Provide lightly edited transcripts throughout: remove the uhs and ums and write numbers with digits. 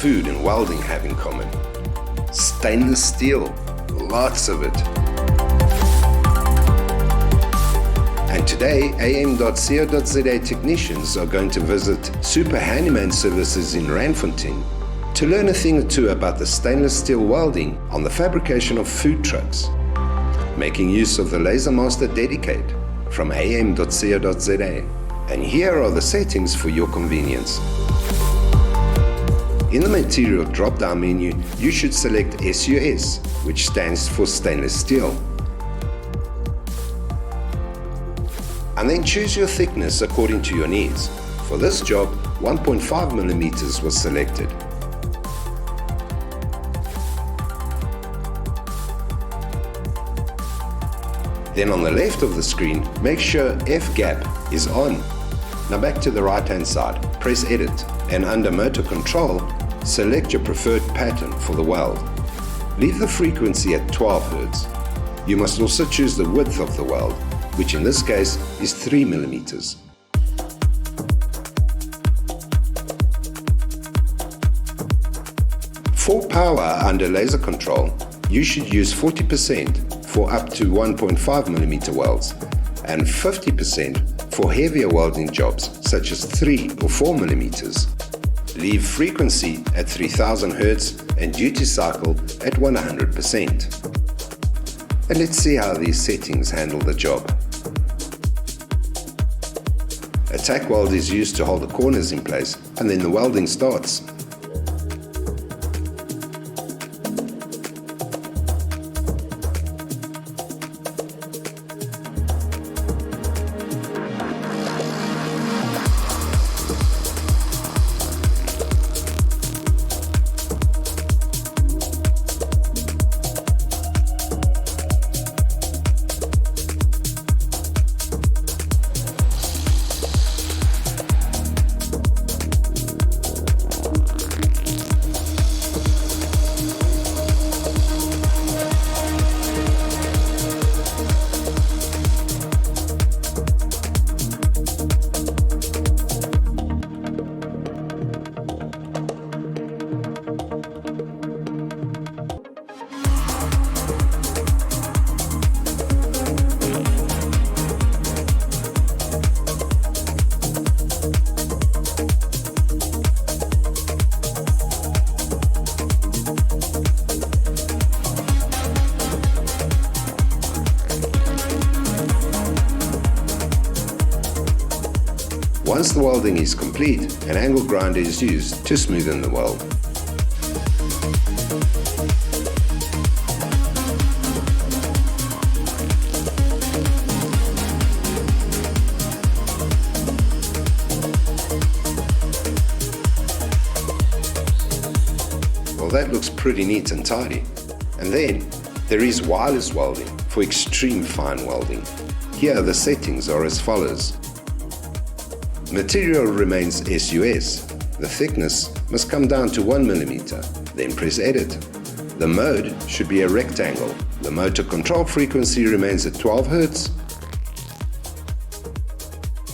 food and welding have in common? Stainless steel, lots of it. And today, AM.CO.za technicians are going to visit Super Handyman Services in Randfontein to learn a thing or two about the stainless steel welding on the fabrication of food trucks, making use of the LaserMaster Dedicated from AM.CO.za. And here are the settings for your convenience. In the material drop-down menu, you should select SUS, which stands for stainless steel. And then choose your thickness according to your needs. For this job, 1.5mm was selected. Then on the left of the screen, make sure F-gap is on. Now back to the right-hand side, press Edit, and under Motor Control, select your preferred pattern for the weld. Leave the frequency at 12 Hz. You must also choose the width of the weld, which in this case is 3mm. For power under laser control, you should use 40% for up to 1.5mm welds and 50% for heavier welding jobs such as 3 or 4mm. Leave frequency at 3000 Hz and duty cycle at 100%. And let's see how these settings handle the job. A tack weld is used to hold the corners in place, and then the welding starts. Once the welding is complete, an angle grinder is used to smoothen the weld. Well, that looks pretty neat and tidy. And then there is wireless welding for extreme fine welding. Here the settings are as follows. Material remains SUS. The thickness must come down to 1mm, then press Edit. The mode should be a rectangle. The motor control frequency remains at 12 Hz,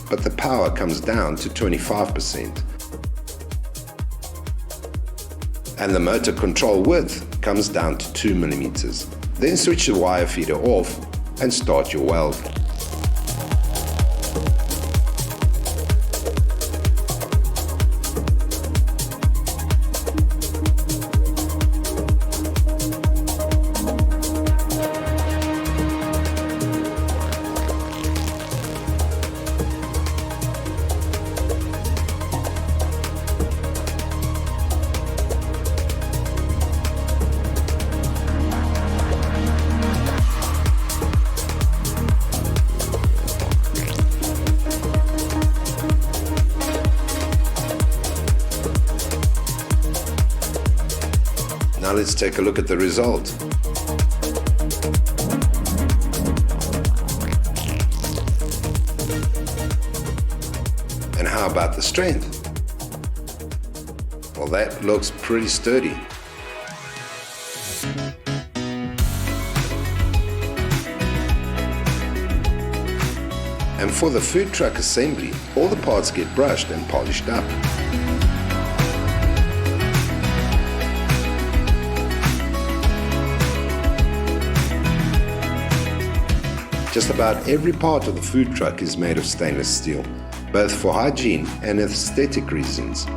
but the power comes down to 25%. And the motor control width comes down to 2mm. Then switch the wire feeder off and start your weld. Now let's take a look at the result. And how about the strength? Well, that looks pretty sturdy. And for the food truck assembly, all the parts get brushed and polished up. Just about every part of the food truck is made of stainless steel, both for hygiene and aesthetic reasons.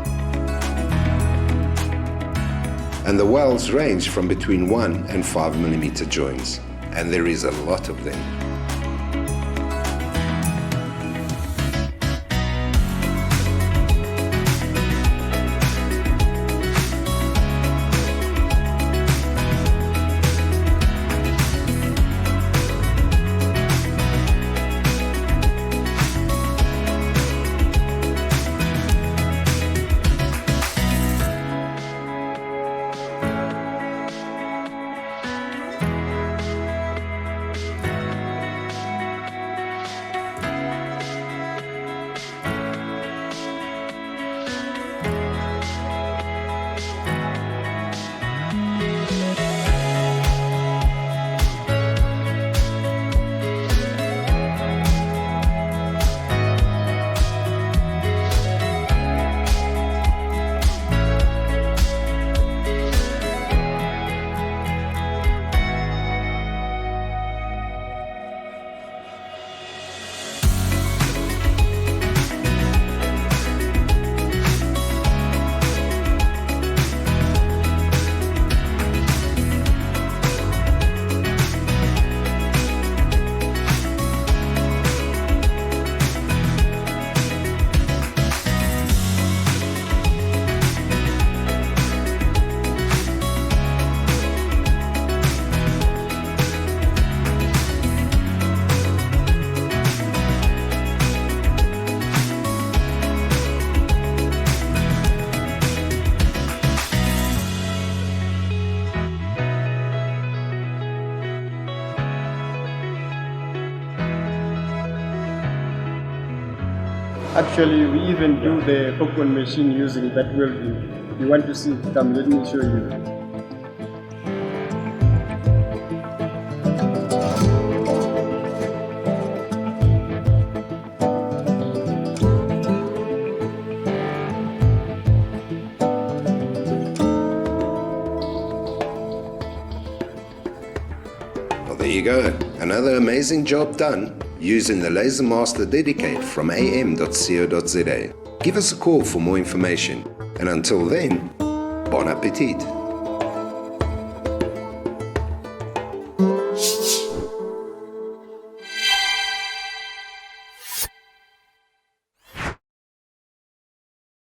And the welds range from between 1 and 5mm joints, and there is a lot of them. Actually, we even do the popcorn machine using that welding. If you want to see it, come, let me show you. Well, there you go. Another amazing job done using the LaserMaster Dedicated from AM.CO.za. Give us a call for more information, and until then, bon appetit!